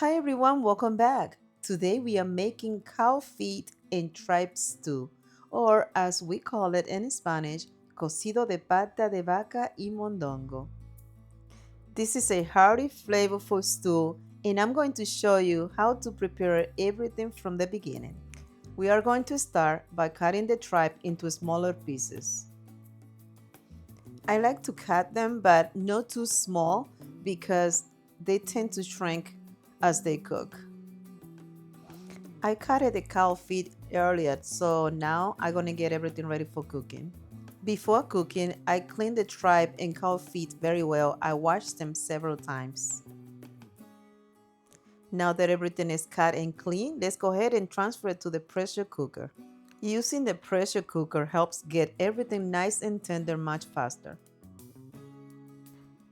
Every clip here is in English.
Hi everyone, welcome back. Today we are making cow feet and tripe stew, or as we call it in Spanish, cocido de pata de vaca y mondongo. This is a hearty, flavorful stew, and I'm going to show you how to prepare everything from the beginning. We are going to start by cutting the tripe into smaller pieces. I like to cut them, but not too small because they tend to shrink as they cook. I cut the cow feet earlier, so now I'm gonna get everything ready for cooking. Before cooking, I clean the tripe and cow feet very well. I wash them several times. Now that everything is cut and clean, let's go ahead and transfer it to the pressure cooker. Using the pressure cooker helps get everything nice and tender much faster.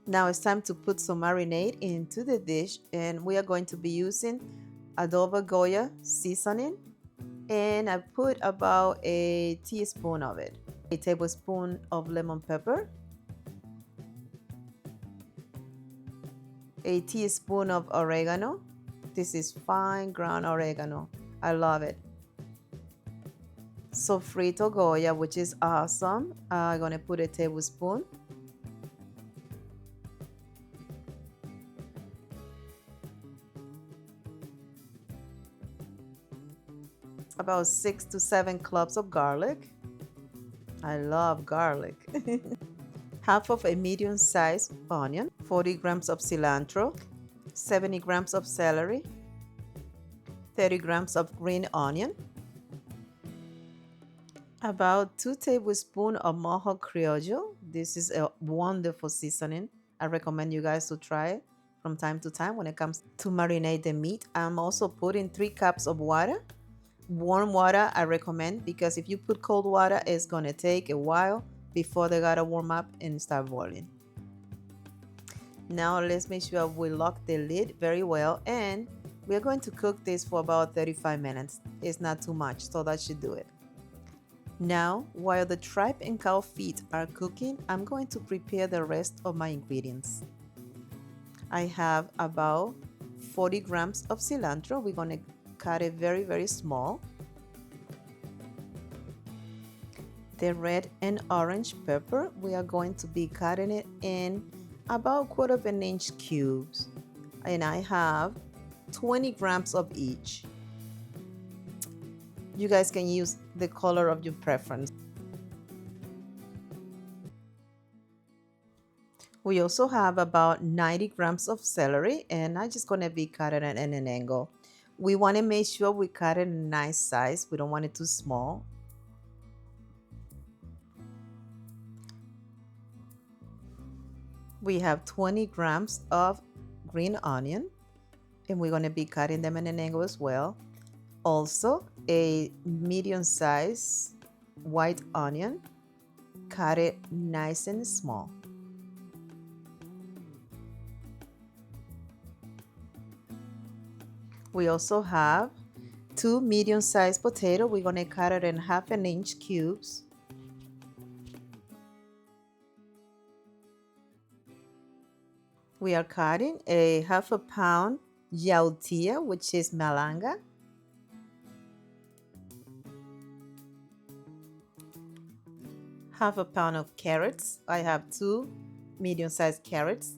Now it's time to put some marinade into the dish, and we are going to be using Adobo Goya seasoning, and I put about a teaspoon of it, a tablespoon of lemon pepper, a teaspoon of oregano. This is fine ground oregano. I love it. Sofrito Goya, which is awesome. I'm gonna put a tablespoon. About 6 to 7 cloves of garlic. I love garlic. Half of a medium-sized onion, 40 grams of cilantro, 70 grams of celery, 30 grams of green onion, about 2 tablespoons of mojo criollo. This is a wonderful seasoning. I recommend you guys to try it from time to time when it comes to marinate the meat. I'm also putting 3 cups of water. Warm water I recommend, because if you put cold water, it's gonna take a while before they gotta warm up and start boiling. Now let's make sure we lock the lid very well, and we're going to cook this for about 35 minutes. It's not too much, so that should do it. Now, while the tripe and cow feet are cooking, I'm going to prepare the rest of my ingredients. I have about 40 grams of cilantro. We're going to cut it very small. The red and orange pepper, we are going to be cutting it in about 1/4 inch cubes, and I have 20 grams of each. You guys can use the color of your preference. We also have about 90 grams of celery, and I'm just going to be cutting it in an angle. We want to make sure we cut it in a nice size. We don't want it too small. We have 20 grams of green onion, and we're going to be cutting them in an angle as well. Also, a medium size white onion, cut it nice and small. We also have 2 medium-sized potatoes. We're going to cut it in 1/2 inch cubes. We are cutting a 1/2 pound yautía, which is malanga. Half a pound of carrots. I have 2 medium-sized carrots.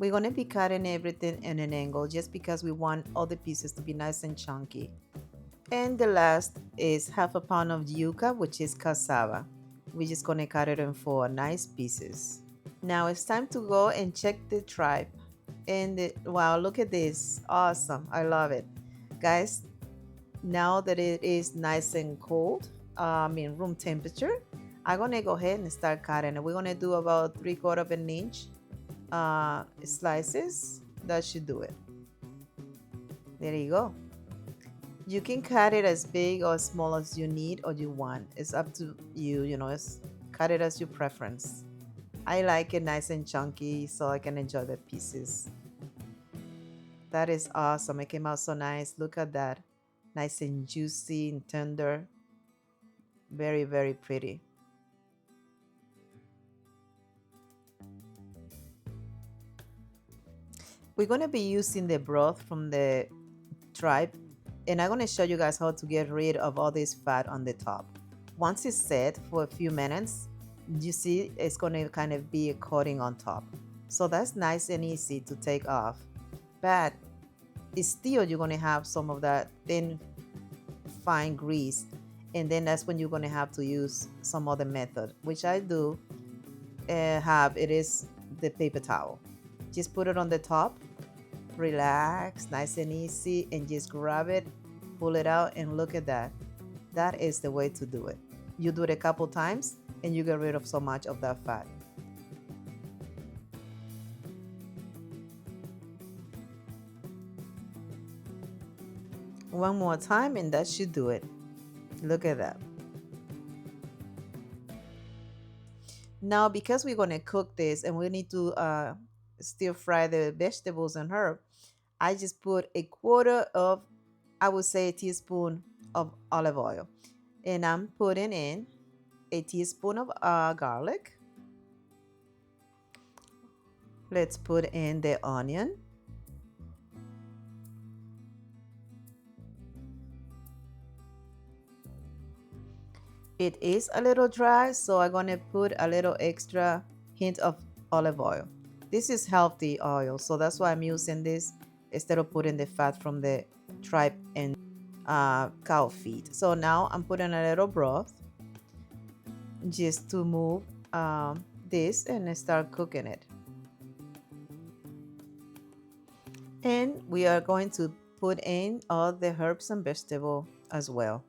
We're going to be cutting everything in an angle just because we want all the pieces to be nice and chunky. And the last is 1/2 pound of juic, which is cassava. We're just going to cut it in 4 nice pieces. Now it's time to go and check the tripe. And wow, look at this. Awesome. I love it. Guys, now that it is nice and cold, room temperature, I'm going to go ahead and start cutting it. We're going to do about 3/4 inch slices. That should do it. There you go. You can cut it as big or as small as you need or you want. It's up to you, cut it as your preference. I like it nice and chunky so I can enjoy the pieces. That is awesome. It came out so nice. Look at that. Nice and juicy and tender. Very pretty. We're going to be using the broth from the tripe, and I'm going to show you guys how to get rid of all this fat on the top. Once it's set for a few minutes, you see it's going to kind of be a coating on top. So that's nice and easy to take off. But it's still you're going to have some of that thin, fine grease. And then that's when you're going to have to use some other method, which I do have. It is the paper towel. Just put it on the top, relax, nice and easy, and just grab it, pull it out, and look at that. That is the way to do it. You do it a couple times and you get rid of so much of that fat. One more time and that should do it. Look at that. Now, because we're going to cook this and we need to stir fry the vegetables and herb, I just put a quarter of, I would say, a teaspoon of olive oil. And I'm putting in a teaspoon of garlic. Let's put in the onion. It is a little dry, so I'm going to put a little extra hint of olive oil. This is healthy oil, so that's why I'm using this instead of putting the fat from the tripe and cow feet. So now I'm putting a little broth just to move this and start cooking it. And we are going to put in all the herbs and vegetables as well.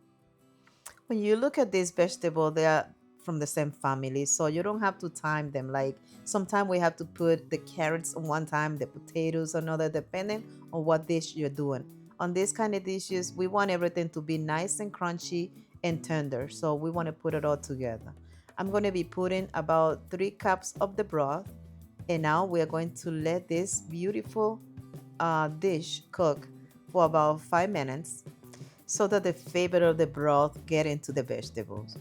When you look at this vegetable, they are from the same family, so you don't have to time them. Like sometimes we have to put the carrots on one time, the potatoes another, depending on what dish you're doing. On this kind of dishes, we want everything to be nice and crunchy and tender, so we want to put it all together. I'm going to be putting about 3 cups of the broth, and now we are going to let this beautiful dish cook for about 5 minutes so that the flavor of the broth get into the vegetables.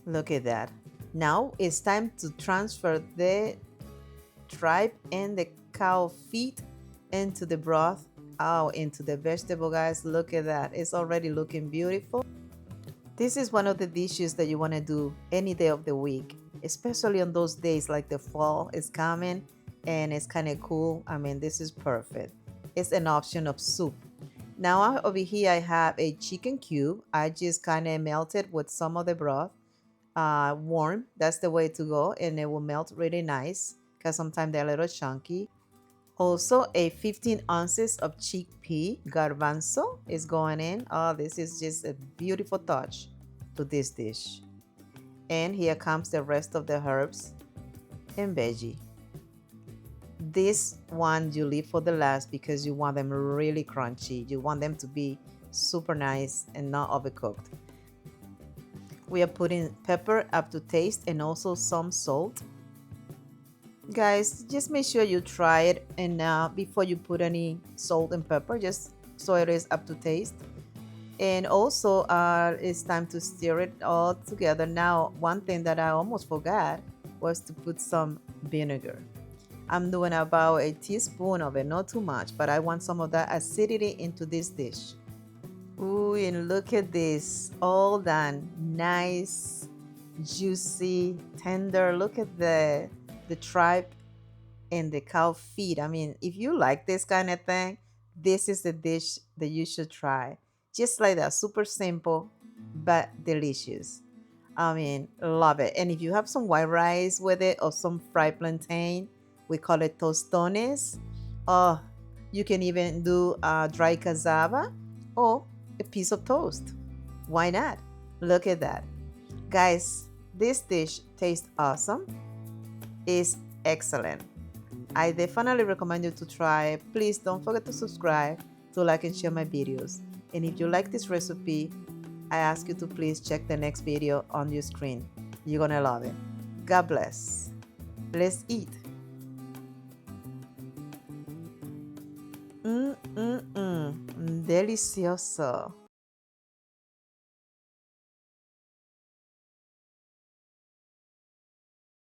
Look at that. Now it's time to transfer the tripe and the cow feet into the broth, into the vegetable, guys. Look at that. It's already looking beautiful. This is one of the dishes that you want to do any day of the week, especially on those days like the fall is coming and it's kind of cool. I mean, this is perfect. It's an option of soup. Now over here I have a chicken cube. I just kind of melted with some of the broth. Warm, that's the way to go, and it will melt really nice because sometimes they're a little chunky. Also, a 15 ounces of chickpea garbanzo is going in. Oh, this is just a beautiful touch to this dish. And here comes the rest of the herbs and veggie. This one you leave for the last because you want them really crunchy. You want them to be super nice and not overcooked. We are putting pepper up to taste and also some salt. Guys, just make sure you try it and before you put any salt and pepper, just so it is up to taste. And also it's time to stir it all together. Now, one thing that I almost forgot was to put some vinegar. I'm doing about a teaspoon of it, not too much, but I want some of that acidity into this dish. Ooh, and look at this, all done. Nice, juicy, tender. Look at the tripe and the cow feet. I mean, if you like this kind of thing, this is the dish that you should try. Just like that, super simple, but delicious. I mean, love it. And if you have some white rice with it or some fried plantain, we call it tostones. Oh, you can even do dry cassava or a piece of toast. Why not? Look at that. Guys, this dish tastes awesome. It's excellent. I definitely recommend you to try. Please don't forget to subscribe, to like and share my videos. And if you like this recipe, I ask you to please check the next video on your screen. You're gonna love it. God bless. Let's eat. Delicioso.